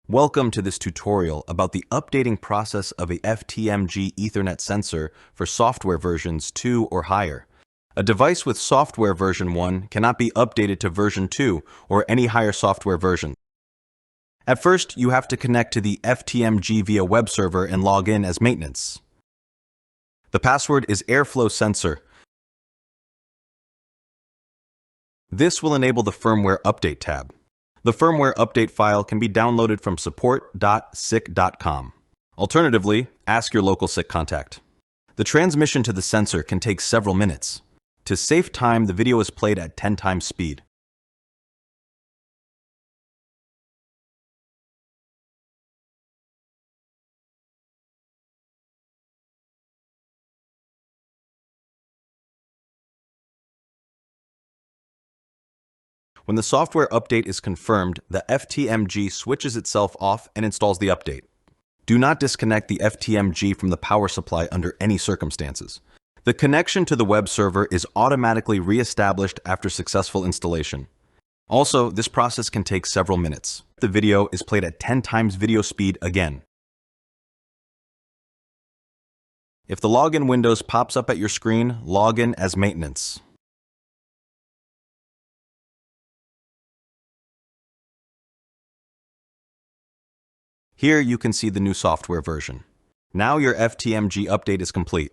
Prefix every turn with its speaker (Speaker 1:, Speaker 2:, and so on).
Speaker 1: Welcome to this tutorial about the updating process of a FTMg Ethernet sensor for software versions 2 or higher. A device with software version 1 cannot be updated to version 2 or any higher software version. At first, you have to connect to the FTMg via web server and log in as maintenance. The password is Airflow Sensor. This will enable the firmware update tab. The firmware update file can be downloaded from support.sic.com. Alternatively, ask your local SIC contact. The transmission to the sensor can take several minutes. To save time, the video is played at 10 times speed. When the software update is confirmed, the FTMg switches itself off and installs the update. Do not disconnect the FTMg from the power supply under any circumstances. The connection to the web server is automatically re-established after successful installation. Also, this process can take several minutes. The video is played at 10 times video speed again. If the login window pops up at your screen, log in as maintenance. Here you can see the new software version. Now your FTMg update is complete.